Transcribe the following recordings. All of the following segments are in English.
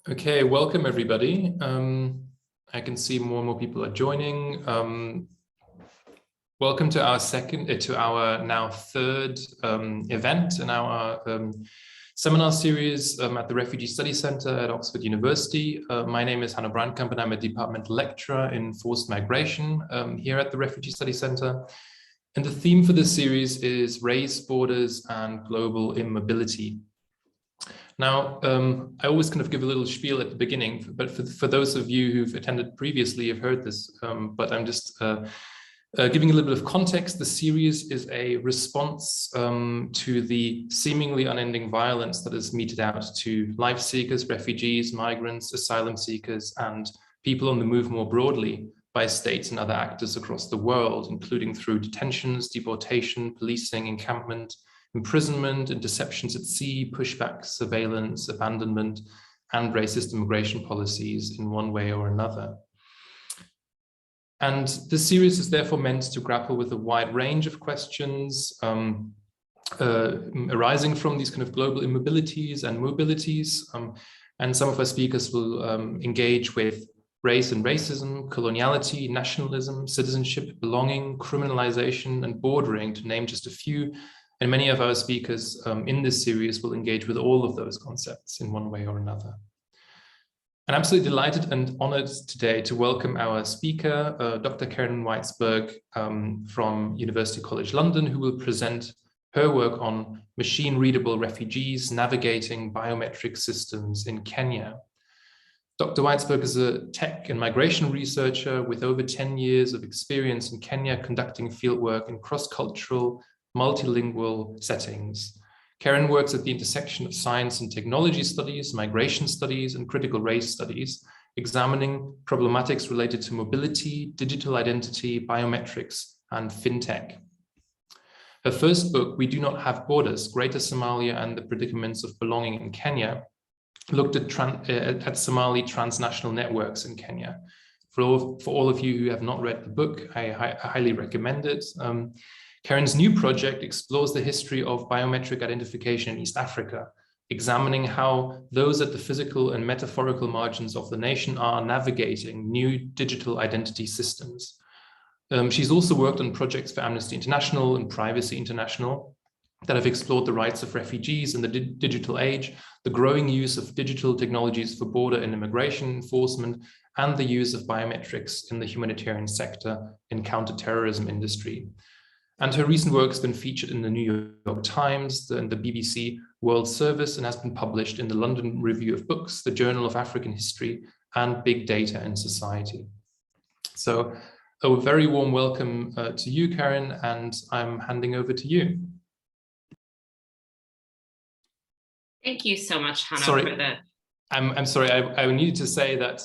Okay, welcome everybody. I can see more and more people are joining. Welcome to our now third event in our seminar series at the Refugee Study Centre at Oxford University. My name is Hanno Brankamp and I'm a departmental lecturer in forced migration here at the Refugee Study Centre. And the theme for this series is race, borders and global immobility. Now, I always kind of give a little spiel at the beginning, but for those of you who've attended previously, have heard this, but I'm just giving a little bit of context. The series is a response to the seemingly unending violence that is meted out to life seekers, refugees, migrants, asylum seekers, and people on the move more broadly by states and other actors across the world, including through detentions, deportation, policing, encampment, imprisonment, interceptions at sea, pushback, surveillance, abandonment, and racist immigration policies in one way or another. And this series is therefore meant to grapple with a wide range of questions arising from these kind of global immobilities and mobilities. And some of our speakers will engage with race and racism, coloniality, nationalism, citizenship, belonging, criminalization, and bordering, to name just a few. And many of our speakers in this series will engage with all of those concepts in one way or another. I'm absolutely delighted and honored today to welcome our speaker, Dr. Keren Weitzberg from University College London, who will present her work on machine-readable refugees navigating biometric systems in Kenya. Dr. Weitzberg is a tech and migration researcher with over 10 years of experience in Kenya conducting fieldwork in cross-cultural, multilingual settings. Keren works at the intersection of science and technology studies, migration studies, and critical race studies, examining problematics related to mobility, digital identity, biometrics, and fintech. Her first book, We Do Not Have Borders, Greater Somalia and the Predicaments of Belonging in Kenya, looked at Somali transnational networks in Kenya. For all of you who have not read the book, I highly recommend it. Keren's new project explores the history of biometric identification in East Africa, examining how those at the physical and metaphorical margins of the nation are navigating new digital identity systems. She's also worked on projects for Amnesty International and Privacy International that have explored the rights of refugees in the digital age, the growing use of digital technologies for border and immigration enforcement, and the use of biometrics in the humanitarian sector and counterterrorism industry. And her recent work has been featured in the New York Times and the BBC World Service and has been published in the London Review of Books, the Journal of African History, and Big Data in Society. So a very warm welcome to you, Keren, and I'm handing over to you. Thank you so much, Hanno, sorry, for the... I'm sorry, I needed to say that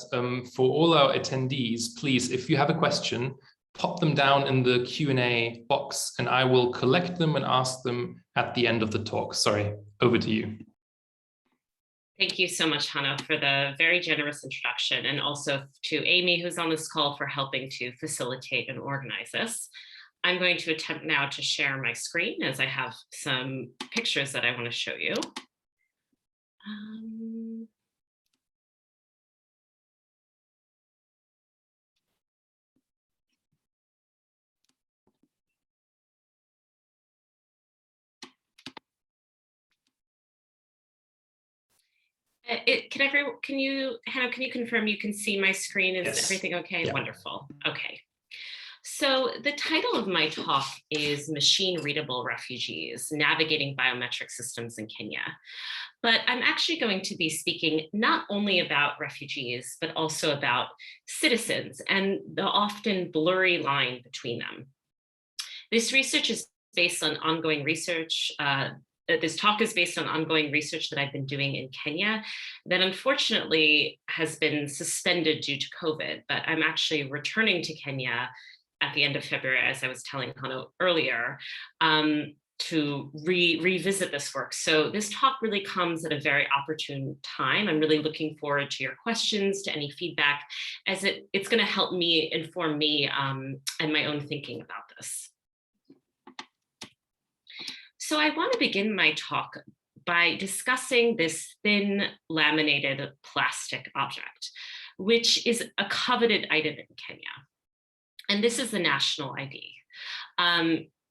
for all our attendees, please, if you have a question, pop them down in the Q&A box and I will collect them and ask them at the end of the talk. Sorry, over to you. Thank you so much, Hanno, for the very generous introduction, and also to Amy, who's on this call, for helping to facilitate and organize this. I'm going to attempt now to share my screen as I have some pictures that I want to show you. Hanno, can you confirm you can see my screen? Is everything okay? Yeah. Wonderful. Okay. So the title of my talk is Machine-Readable Refugees, Navigating Biometric Systems in Kenya. But I'm actually going to be speaking not only about refugees, but also about citizens and the often blurry line between them. This research is based on ongoing research. This talk is based on ongoing research that I've been doing in Kenya that unfortunately has been suspended due to COVID, but I'm actually returning to Kenya at the end of February, as I was telling Hanno earlier, to revisit this work. So this talk really comes at a very opportune time. I'm really looking forward to your questions, to any feedback, as it's going to help me inform me and my own thinking about this. So I want to begin my talk by discussing this thin laminated plastic object, which is a coveted item in Kenya. And this is the national ID.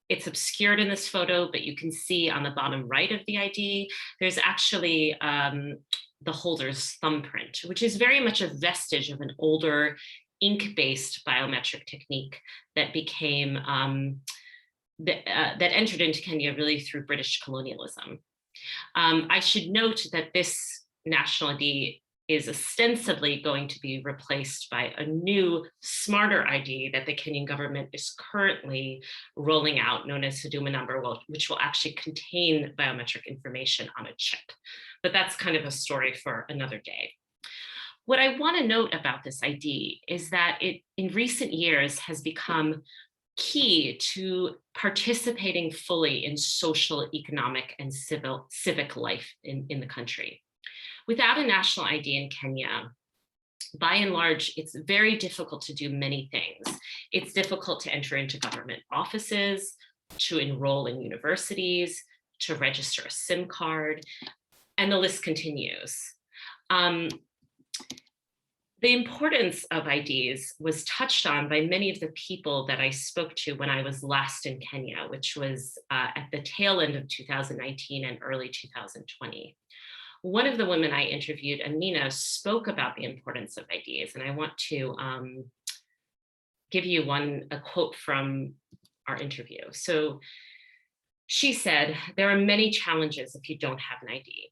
It's obscured in this photo, but you can see on the bottom right of the ID, there's actually the holder's thumbprint, which is very much a vestige of an older ink-based biometric technique that became, that entered into Kenya really through British colonialism. I should note that this national ID is ostensibly going to be replaced by a new, smarter ID that the Kenyan government is currently rolling out, known as Huduma number, which will actually contain biometric information on a chip. But that's kind of a story for another day. What I want to note about this ID is that it, in recent years, has become key to participating fully in social, economic, and civic life in the country. Without a national ID in Kenya, by and large, it's very difficult to do many things. It's difficult to enter into government offices, to enroll in universities, to register a SIM card, and the list continues. The importance of IDs was touched on by many of the people that I spoke to when I was last in Kenya, which was at the tail end of 2019 and early 2020. One of the women I interviewed, Amina, spoke about the importance of IDs, and I want to give you a quote from our interview. So she said, "There are many challenges if you don't have an ID.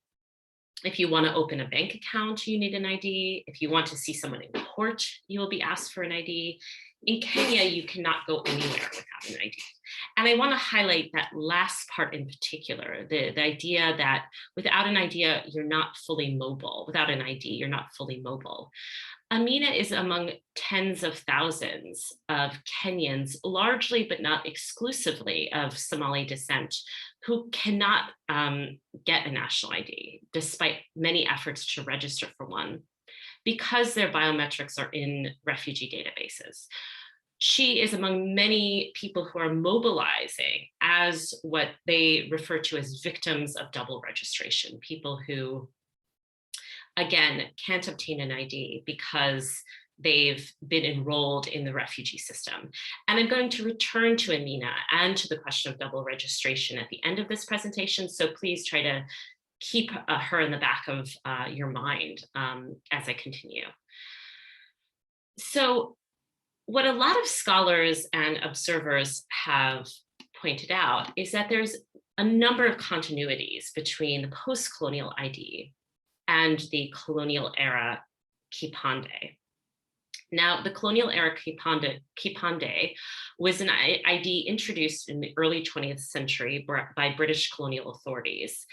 If you want to open a bank account, you need an ID. If you want to see someone in court, you will be asked for an ID. In Kenya, you cannot go anywhere without an ID." And I want to highlight that last part in particular, the idea that without an ID, you're not fully mobile. Without an ID, you're not fully mobile. Amina is among tens of thousands of Kenyans, largely but not exclusively of Somali descent, who cannot get a national ID, despite many efforts to register for one, because their biometrics are in refugee databases. She is among many people who are mobilizing as what they refer to as victims of double registration, people who, again, can't obtain an ID because they've been enrolled in the refugee system. And I'm going to return to Amina and to the question of double registration at the end of this presentation, so please try to keep her in the back of your mind as I continue. So what a lot of scholars and observers have pointed out is that there's a number of continuities between the post-colonial ID and the colonial era Kipande. Now, the colonial era Kipande was an ID introduced in the early 20th century by British colonial authorities.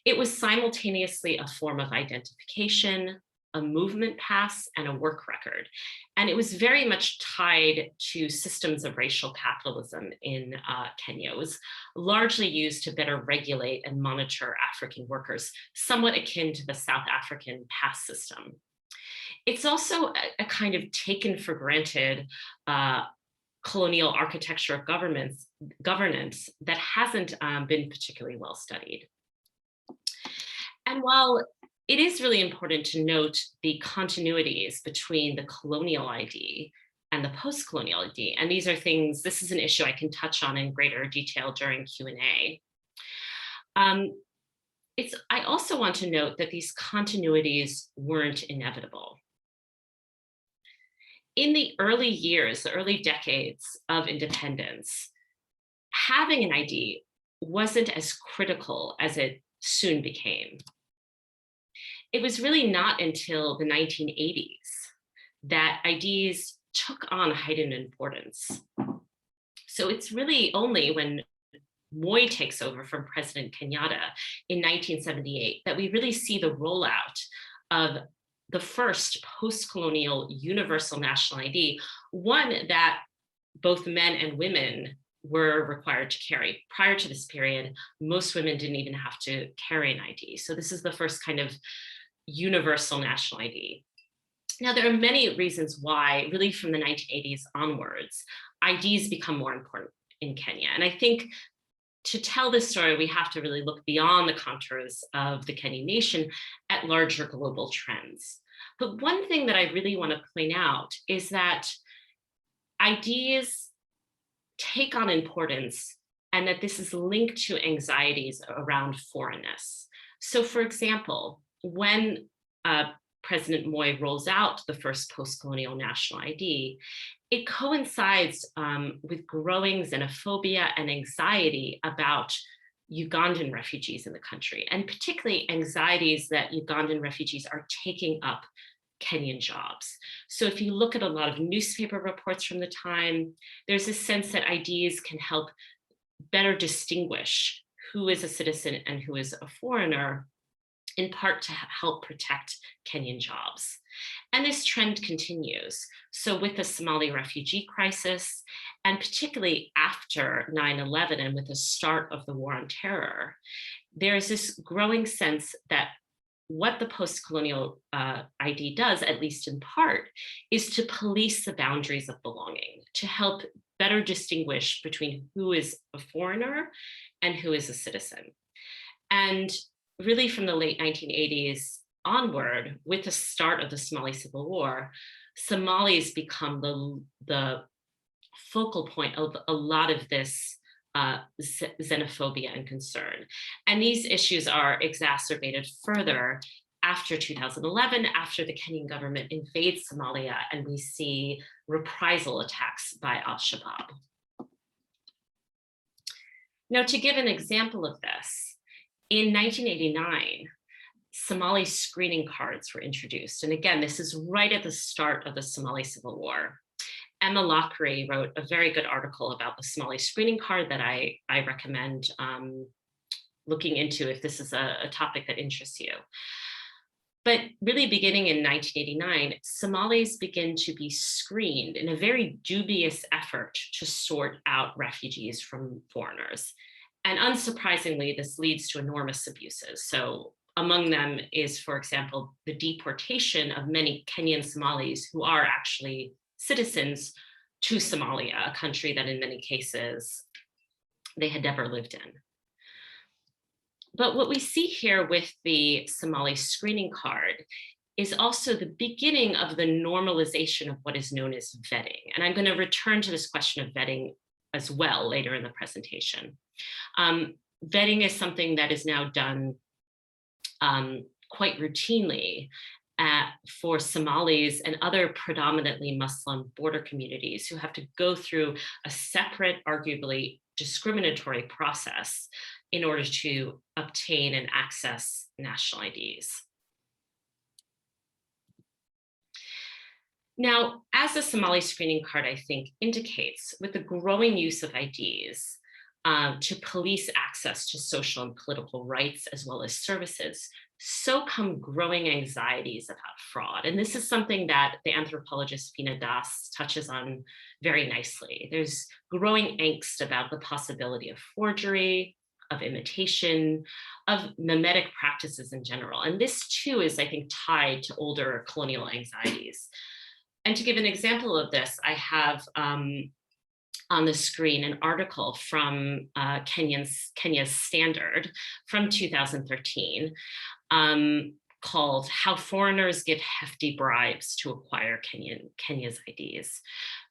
It was simultaneously a form of identification, a movement pass, and a work record. And it was very much tied to systems of racial capitalism in Kenya. It was largely used to better regulate and monitor African workers, somewhat akin to the South African pass system. It's also a kind of taken for granted colonial architecture of governance that hasn't been particularly well studied. And while it is really important to note the continuities between the colonial ID and the post-colonial ID, and these are things, this is an issue I can touch on in greater detail during Q&A. I also want to note that these continuities weren't inevitable. In the early years, the early decades of independence, having an ID wasn't as critical as it soon became. It was really not until the 1980s that IDs took on heightened importance. So it's really only when Moi takes over from President Kenyatta in 1978 that we really see the rollout of the first post-colonial universal national ID, one that both men and women were required to carry. Prior to this period, most women didn't even have to carry an ID. So this is the first kind of universal national ID. Now, there are many reasons why, really from the 1980s onwards, IDs become more important in Kenya. And I think to tell this story, we have to really look beyond the contours of the Kenyan nation at larger global trends. But one thing that I really want to point out is that ideas take on importance and that this is linked to anxieties around foreignness. So for example, when President Moi rolls out the first post-colonial national ID, it coincides with growing xenophobia and anxiety about Ugandan refugees in the country, and particularly anxieties that Ugandan refugees are taking up Kenyan jobs. So if you look at a lot of newspaper reports from the time, there's a sense that IDs can help better distinguish who is a citizen and who is a foreigner, in part to help protect Kenyan jobs. And this trend continues. So with the Somali refugee crisis, and particularly after 9/11 and with the start of the war on terror, there's this growing sense that what the post-colonial ID does, at least in part, is to police the boundaries of belonging, to help better distinguish between who is a foreigner and who is a citizen. And really from the late 1980s onward, with the start of the Somali Civil War, Somalis become the focal point of a lot of this xenophobia and concern. And these issues are exacerbated further after 2011, after the Kenyan government invades Somalia and we see reprisal attacks by al-Shabaab. Now, to give an example of this, in 1989, Somali screening cards were introduced. And again, this is right at the start of the Somali Civil War. Emma Lockery wrote a very good article about the Somali screening card that I recommend looking into if this is a topic that interests you. But really beginning in 1989, Somalis begin to be screened in a very dubious effort to sort out refugees from foreigners. And unsurprisingly, this leads to enormous abuses. So among them is, for example, the deportation of many Kenyan Somalis who are actually citizens to Somalia, a country that in many cases they had never lived in. But what we see here with the Somali screening card is also the beginning of the normalization of what is known as vetting. And I'm going to return to this question of vetting as well later in the presentation. Vetting is something that is now done quite routinely for Somalis and other predominantly Muslim border communities who have to go through a separate, arguably discriminatory process in order to obtain and access national IDs. Now, as the Somali screening card, I think, indicates, with the growing use of IDs to police access to social and political rights as well as services, so come growing anxieties about fraud. And this is something that the anthropologist Pina Das touches on very nicely. There's growing angst about the possibility of forgery, of imitation, of mimetic practices in general. And this too is, I think, tied to older colonial anxieties. And to give an example of this, I have on the screen an article from Kenya's Standard from 2013 called "How Foreigners Give Hefty Bribes to Acquire Kenya's IDs."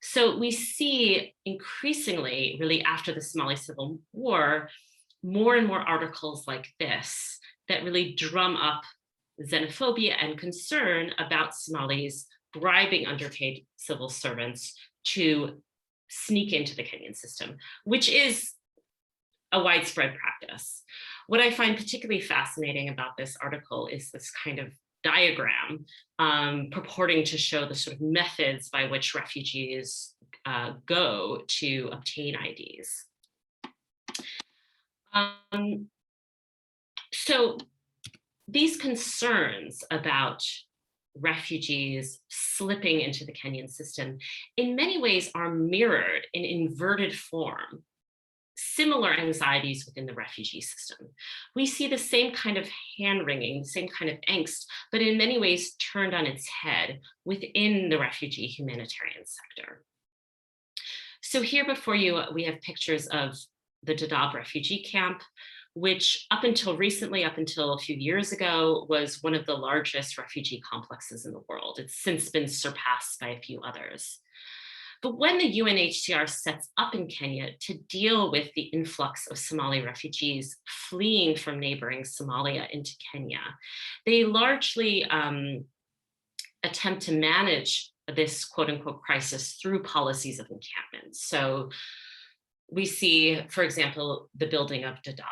So we see increasingly, really after the Somali Civil War, more and more articles like this that really drum up xenophobia and concern about Somalis bribing underpaid civil servants to sneak into the Kenyan system, which is a widespread practice. What I find particularly fascinating about this article is this kind of diagram purporting to show the sort of methods by which refugees go to obtain IDs. So these concerns about refugees slipping into the Kenyan system in many ways are mirrored in inverted form, similar anxieties within the refugee system. We see the same kind of hand-wringing, the same kind of angst, but in many ways turned on its head within the refugee humanitarian sector. So here before you, we have pictures of the Dadaab refugee camp, which up until recently, up until a few years ago, was one of the largest refugee complexes in the world. It's since been surpassed by a few others. But when the UNHCR sets up in Kenya to deal with the influx of Somali refugees fleeing from neighboring Somalia into Kenya, they largely attempt to manage this quote unquote crisis through policies of encampment. So we see, for example, the building of Dadaab.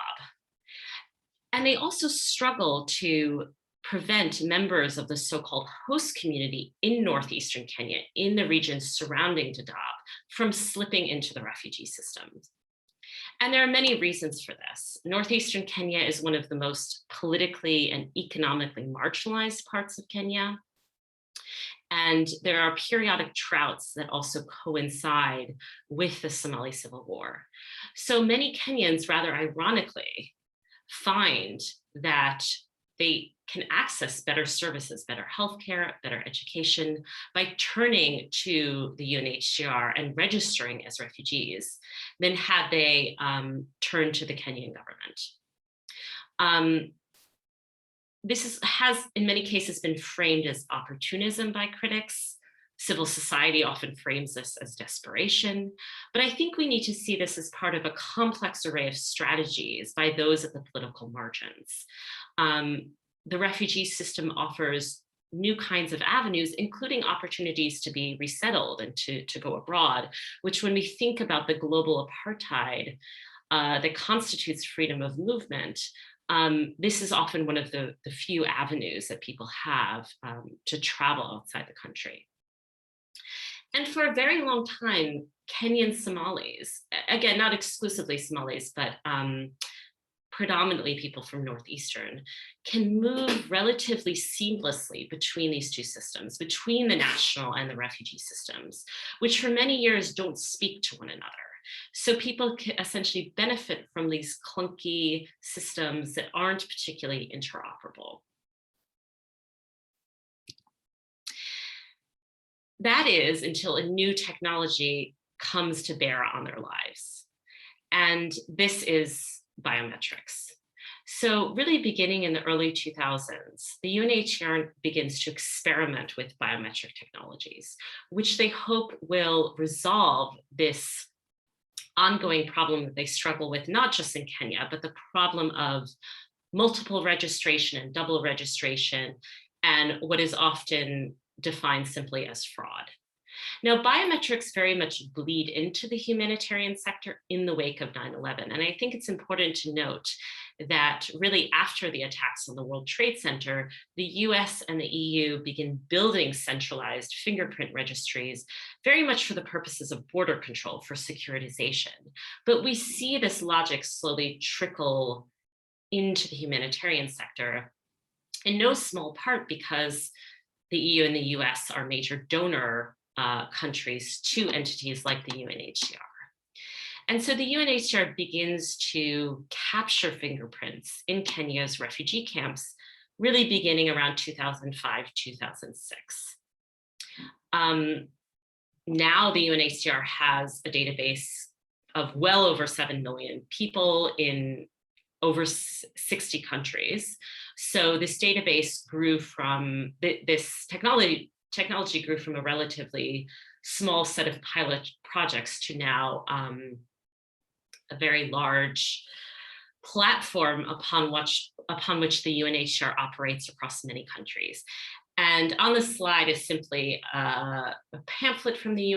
And they also struggle to prevent members of the so-called host community in northeastern Kenya, in the regions surrounding Dadaab, from slipping into the refugee system. And there are many reasons for this. Northeastern Kenya is one of the most politically and economically marginalized parts of Kenya. And there are periodic droughts that also coincide with the Somali civil war. So many Kenyans, rather ironically, find that they can access better services, better healthcare, better education by turning to the UNHCR and registering as refugees than had they turned to the Kenyan government. This has in many cases been framed as opportunism by critics. Civil society often frames this as desperation, but I think we need to see this as part of a complex array of strategies by those at the political margins. The refugee system offers new kinds of avenues, including opportunities to be resettled and to go abroad, which when we think about the global apartheid that constitutes freedom of movement, this is often one of the few avenues that people have to travel outside the country. And for a very long time, Kenyan Somalis, again, not exclusively Somalis, but predominantly people from Northeastern, can move relatively seamlessly between these two systems, between the national and the refugee systems, which for many years don't speak to one another. So people can essentially benefit from these clunky systems that aren't particularly interoperable. That is until a new technology comes to bear on their lives. And this is biometrics. So really beginning in the early 2000s, the UNHCR begins to experiment with biometric technologies, which they hope will resolve this ongoing problem that they struggle with, not just in Kenya, but the problem of multiple registration and double registration, and what is often defined simply as fraud. Now, biometrics very much bleed into the humanitarian sector in the wake of 9/11. And I think it's important to note that really after the attacks on the World Trade Center, the US and the EU begin building centralized fingerprint registries, very much for the purposes of border control, for securitization. But we see this logic slowly trickle into the humanitarian sector, in no small part because the EU and the US are major donor countries to entities like the UNHCR. And so the UNHCR begins to capture fingerprints in Kenya's refugee camps, really beginning around 2005, 2006. Now the UNHCR has a database of well over 7 million people in over 60 countries. So this database grew from, this technology grew from a relatively small set of pilot projects to now a very large platform upon which the UNHCR operates across many countries. And on the slide is simply a pamphlet from the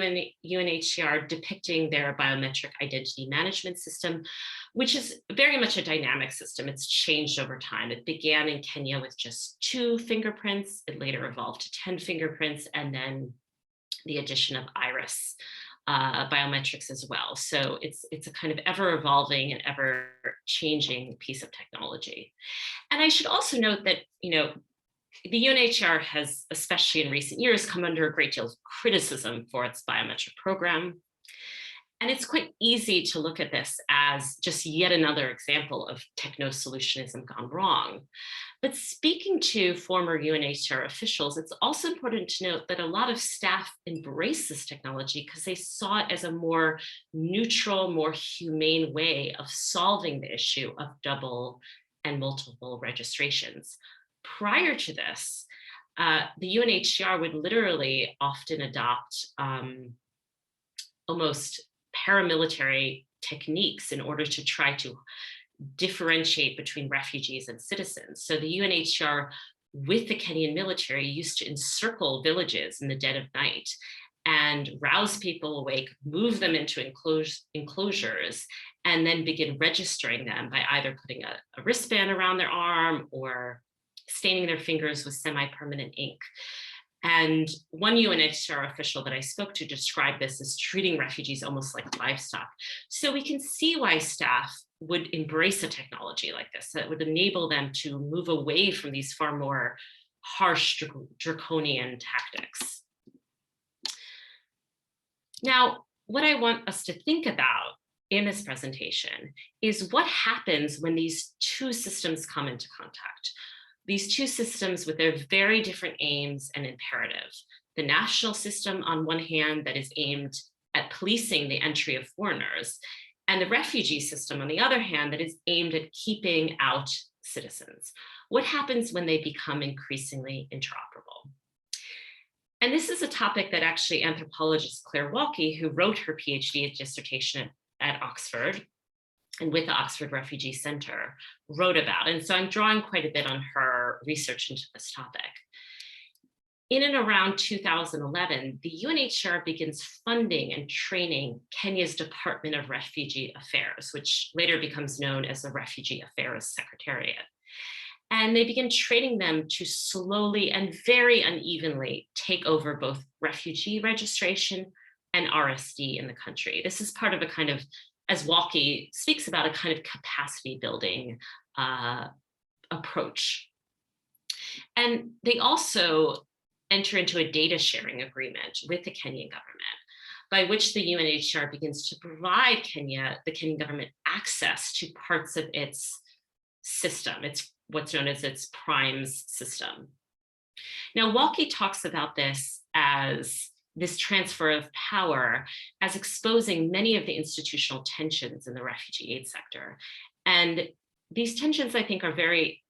UNHCR depicting their biometric identity management system, which is very much a dynamic system. It's changed over time. It began in Kenya with just 2 fingerprints. It later evolved to 10 fingerprints, and then the addition of iris biometrics as well. So it's a kind of ever evolving and ever changing piece of technology. And I should also note that, the UNHCR has, especially in recent years, come under a great deal of criticism for its biometric program. And it's quite easy to look at this as just yet another example of techno-solutionism gone wrong. But speaking to former UNHCR officials, it's also important to note that a lot of staff embrace this technology because they saw it as a more neutral, more humane way of solving the issue of double and multiple registrations. Prior to this, the UNHCR would literally often adopt almost paramilitary techniques in order to try to differentiate between refugees and citizens. So the UNHCR with the Kenyan military used to encircle villages in the dead of night and rouse people awake, move them into enclosures, and then begin registering them by either putting a wristband around their arm or staining their fingers with semi-permanent ink. And one UNHCR official that I spoke to described this as treating refugees almost like livestock. So we can see why staff would embrace a technology like this that would enable them to move away from these far more harsh, draconian tactics. Now, what I want us to think about in this presentation is what happens when these two systems come into contact. These two systems with their very different aims and imperatives. The national system on one hand that is aimed at policing the entry of foreigners, and the refugee system on the other hand that is aimed at keeping out citizens. What happens when they become increasingly interoperable? And this is a topic that actually anthropologist Claire Walke, who wrote her PhD dissertation at Oxford, and with the Oxford Refugee Center, wrote about. And so I'm drawing quite a bit on her research into this topic. In and around 2011, the UNHCR begins funding and training Kenya's Department of Refugee Affairs, which later becomes known as the Refugee Affairs Secretariat. And they begin training them to slowly and very unevenly take over both refugee registration and RSD in the country. This is part of a kind of, as Walke speaks about, a kind of capacity building approach. And they also enter into a data sharing agreement with the Kenyan government, by which the UNHCR begins to provide the Kenyan government access to parts of its system. It's what's known as its PRIMES system. Now, Walke talks about this transfer of power as exposing many of the institutional tensions in the refugee aid sector. And these tensions, I think, are very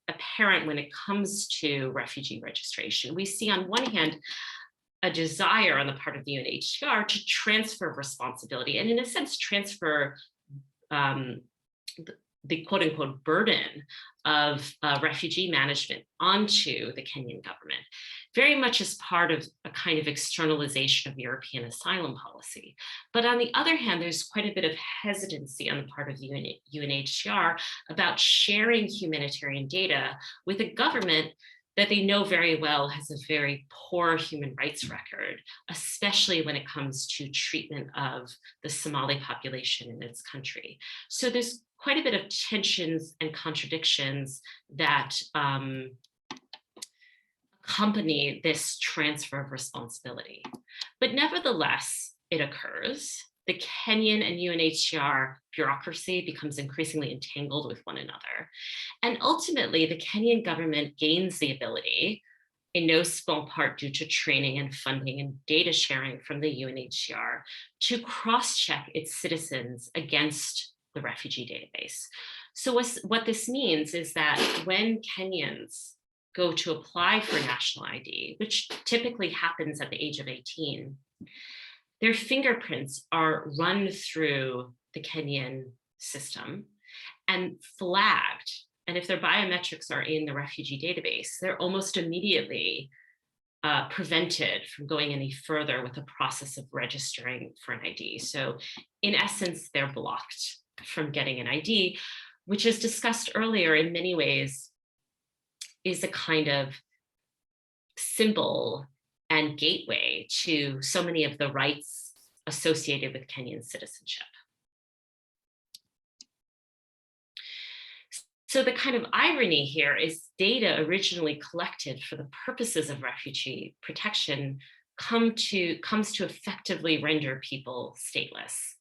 apparent when it comes to refugee registration. We see on one hand, a desire on the part of the UNHCR to transfer responsibility and in a sense, transfer the quote unquote burden of refugee management onto the Kenyan government, very much as part of a kind of externalization of European asylum policy. But on the other hand, there's quite a bit of hesitancy on the part of the UNHCR about sharing humanitarian data with a government that they know very well has a very poor human rights record, especially when it comes to treatment of the Somali population in its country. So there's quite a bit of tensions and contradictions that accompany this transfer of responsibility. But nevertheless, it occurs. The Kenyan and UNHCR bureaucracy becomes increasingly entangled with one another. And ultimately, the Kenyan government gains the ability, in no small part due to training and funding and data sharing from the UNHCR, to cross-check its citizens against the refugee database. So what this means is that when Kenyans go to apply for national ID, which typically happens at the age of 18, their fingerprints are run through the Kenyan system and flagged. And if their biometrics are in the refugee database, they're almost immediately prevented from going any further with the process of registering for an ID. So in essence, they're blocked from getting an ID, which as discussed earlier in many ways is a kind of symbol and gateway to so many of the rights associated with Kenyan citizenship. So the kind of irony here is data originally collected for the purposes of refugee protection comes to effectively render people stateless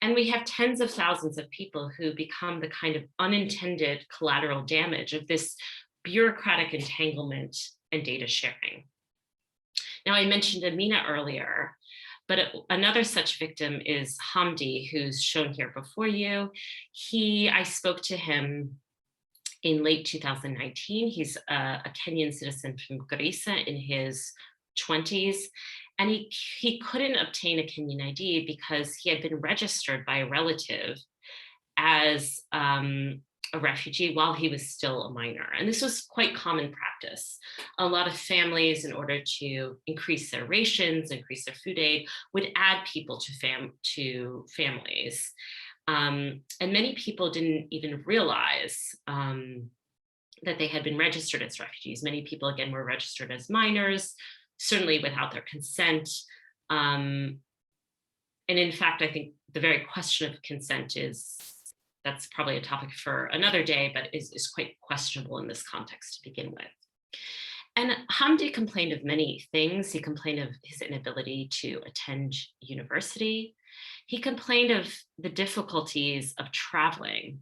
And we have tens of thousands of people who become the kind of unintended collateral damage of this bureaucratic entanglement and data sharing. Now, I mentioned Amina earlier, but another such victim is Hamdi, who's shown here before you. I spoke to him in late 2019. He's a Kenyan citizen from Garissa in his 20s. And he couldn't obtain a Kenyan ID because he had been registered by a relative as a refugee while he was still a minor. And this was quite common practice. A lot of families, in order to increase their rations, increase their food aid, would add people to families. And many people didn't even realize that they had been registered as refugees. Many people, again, were registered as minors, certainly without their consent. And in fact, I think the very question of consent that's probably a topic for another day, but is quite questionable in this context to begin with. And Hamdi complained of many things. He complained of his inability to attend university. He complained of the difficulties of traveling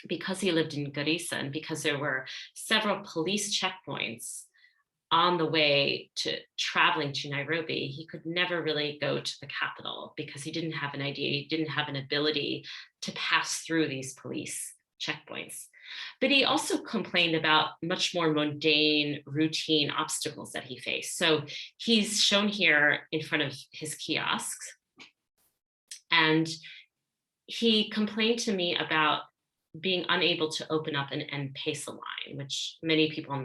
because he lived in Garissa and because there were several police checkpoints on the way to traveling to Nairobi. He could never really go to the capital because he didn't have an ID, he didn't have an ability to pass through these police checkpoints. But he also complained about much more mundane, routine obstacles that he faced. So he's shown here in front of his kiosks. And he complained to me about being unable to open up an M-Pesa line, which many people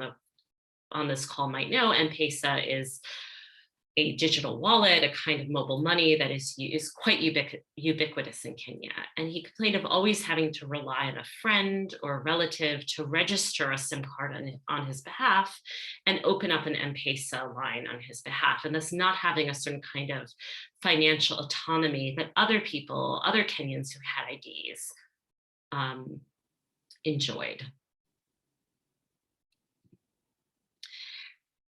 on this call might know. M-Pesa is a digital wallet, a kind of mobile money that is quite ubiquitous in Kenya. And he complained of always having to rely on a friend or a relative to register a SIM card on his behalf and open up an M-Pesa line on his behalf, and thus not having a certain kind of financial autonomy that other people, other Kenyans who had IDs, enjoyed.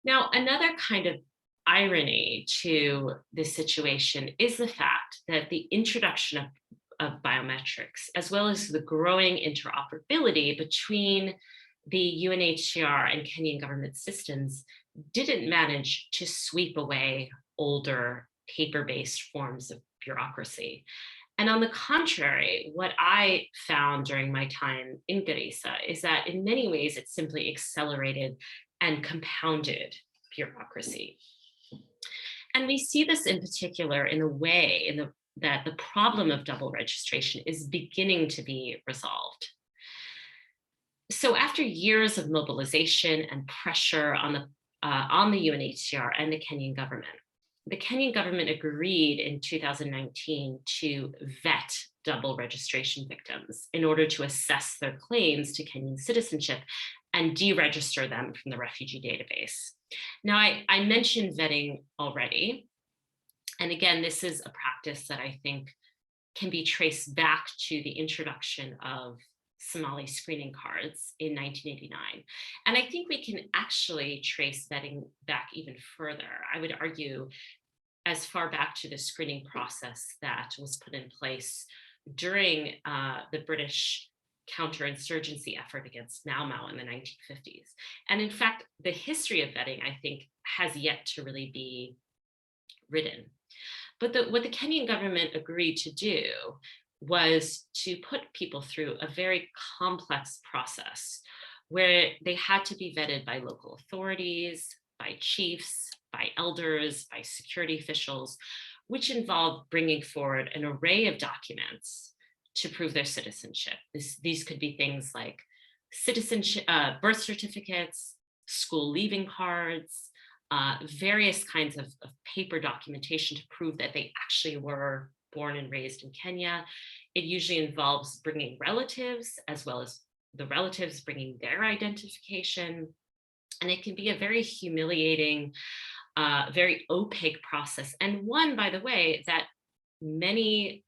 Now, another kind of irony to this situation is the fact that the introduction of biometrics, as well as the growing interoperability between the UNHCR and Kenyan government systems, didn't manage to sweep away older paper-based forms of bureaucracy. And on the contrary, what I found during my time in Garissa is that in many ways it simply accelerated and compounded bureaucracy. And we see this in particular in a way that the problem of double registration is beginning to be resolved. So after years of mobilization and pressure on the UNHCR and the Kenyan government agreed in 2019 to vet double registration victims in order to assess their claims to Kenyan citizenship and deregister them from the refugee database. Now, I mentioned vetting already. And again, this is a practice that I think can be traced back to the introduction of Somali screening cards in 1989. And I think we can actually trace vetting back even further. I would argue as far back to the screening process that was put in place during the British counterinsurgency effort against Mau Mau in the 1950s. And in fact, the history of vetting, I think, has yet to really be written. But what the Kenyan government agreed to do was to put people through a very complex process where they had to be vetted by local authorities, by chiefs, by elders, by security officials, which involved bringing forward an array of documents to prove their citizenship. These could be things like citizenship, birth certificates, school leaving cards, various kinds of paper documentation to prove that they actually were born and raised in Kenya. It usually involves bringing relatives, as well as the relatives bringing their identification. And it can be a very humiliating, very opaque process. And one, by the way, that many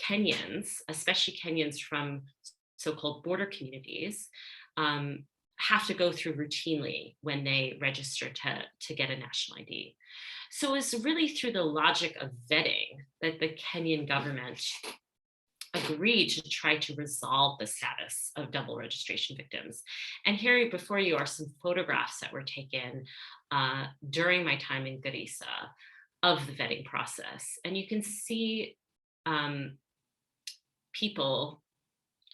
Kenyans, especially Kenyans from so-called border communities, have to go through routinely when they register to get a national ID. So it's really through the logic of vetting that the Kenyan government agreed to try to resolve the status of double registration victims. And here before you are some photographs that were taken during my time in Garissa of the vetting process. And you can see people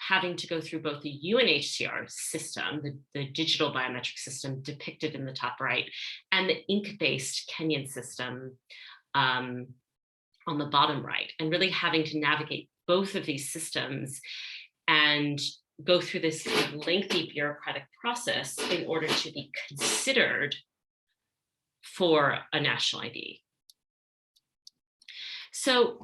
having to go through both the UNHCR system, the digital biometric system depicted in the top right, and the ink-based Kenyan system on the bottom right, and really having to navigate both of these systems and go through this lengthy bureaucratic process in order to be considered for a national ID. So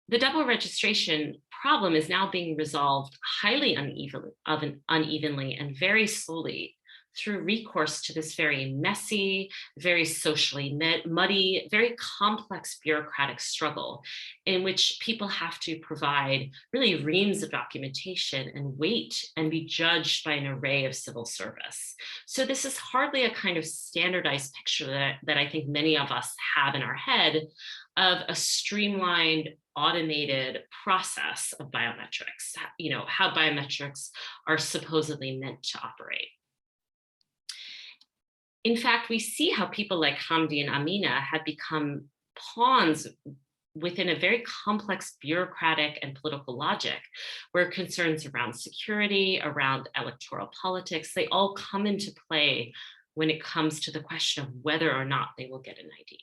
the double registration problem is now being resolved highly unevenly and very slowly through recourse to this very messy, very socially muddy, very complex bureaucratic struggle in which people have to provide really reams of documentation and wait and be judged by an array of civil service. So this is hardly a kind of standardized picture that I think many of us have in our head of a streamlined, automated process of biometrics, how biometrics are supposedly meant to operate. In fact, we see how people like Hamdi and Amina have become pawns within a very complex bureaucratic and political logic, where concerns around security, around electoral politics, they all come into play when it comes to the question of whether or not they will get an ID.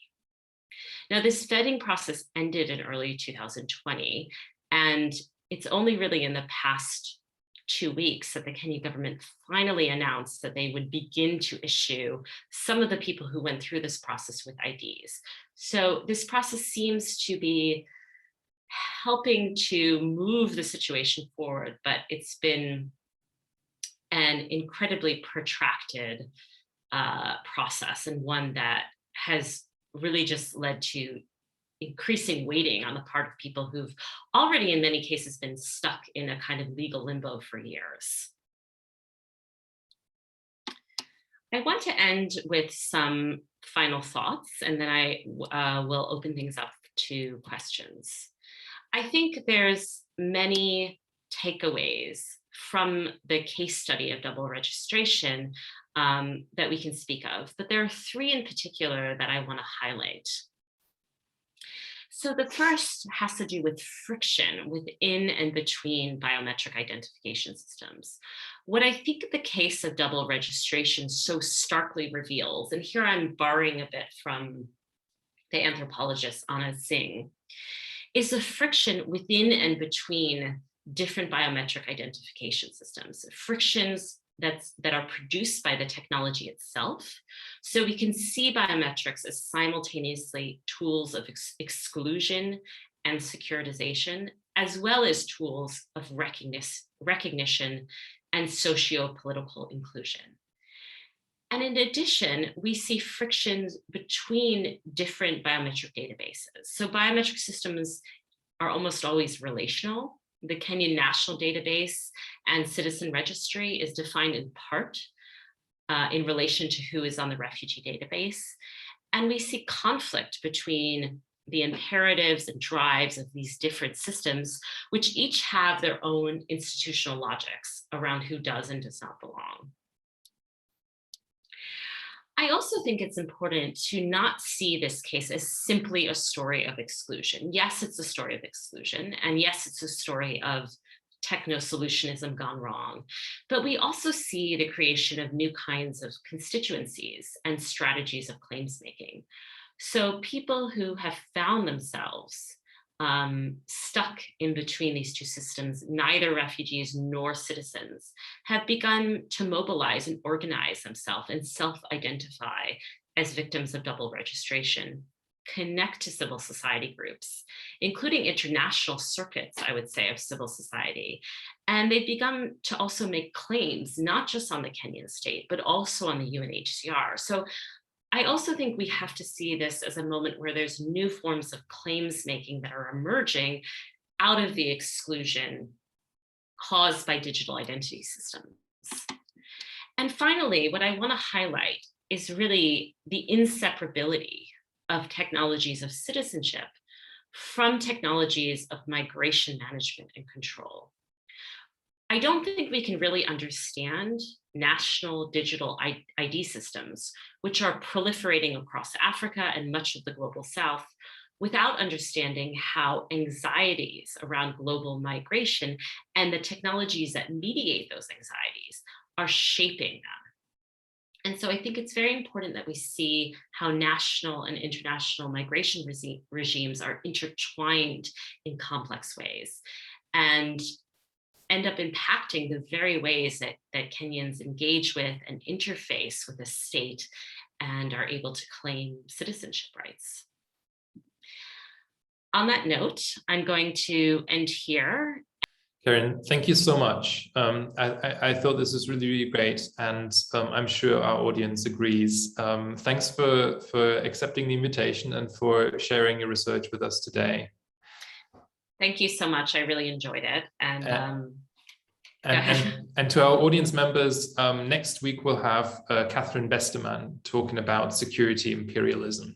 Now, this vetting process ended in early 2020, and it's only really in the past 2 weeks that the Kenyan government finally announced that they would begin to issue some of the people who went through this process with IDs. So this process seems to be helping to move the situation forward, but it's been an incredibly protracted process, and one that has really just led to increasing waiting on the part of people who've already in many cases been stuck in a kind of legal limbo for years. I want to end with some final thoughts, and then I will open things up to questions. I think there's many takeaways from the case study of double registration that we can speak of, but there are 3 in particular that I want to highlight. So the first has to do with friction within and between biometric identification systems. What I think the case of double registration so starkly reveals, and here I'm borrowing a bit from the anthropologist Anna Singh, is the friction within and between different biometric identification systems, frictions that are produced by the technology itself. So we can see biometrics as simultaneously tools of exclusion and securitization, as well as tools of recognition and socio-political inclusion. And in addition, we see frictions between different biometric databases. So biometric systems are almost always relational. The Kenyan National Database and Citizen Registry is defined in part in relation to who is on the refugee database. And we see conflict between the imperatives and drives of these different systems, which each have their own institutional logics around who does and does not belong. I also think it's important to not see this case as simply a story of exclusion. Yes, it's a story of exclusion, and yes, it's a story of techno-solutionism gone wrong, but we also see the creation of new kinds of constituencies and strategies of claims making. So people who have found themselves stuck in between these 2 systems, neither refugees nor citizens, have begun to mobilize and organize themselves and self-identify as victims of double registration, connect to civil society groups, including international circuits, I would say, of civil society. And they've begun to also make claims, not just on the Kenyan state, but also on the UNHCR. So I also think we have to see this as a moment where there's new forms of claims making that are emerging out of the exclusion caused by digital identity systems. And finally, what I want to highlight is really the inseparability of technologies of citizenship from technologies of migration management and control. I don't think we can really understand national digital ID systems, which are proliferating across Africa and much of the global South, without understanding how anxieties around global migration and the technologies that mediate those anxieties are shaping them. And so I think it's very important that we see how national and international migration regimes are intertwined in complex ways and end up impacting the very ways that Kenyans engage with and interface with the state and are able to claim citizenship rights. On that note, I'm going to end here. Keren, thank you so much. I thought this was really, really great, and I'm sure our audience agrees. Thanks for accepting the invitation and for sharing your research with us today. Thank you so much. I really enjoyed it. And to our audience members, next week we'll have Catherine Besterman talking about security imperialism.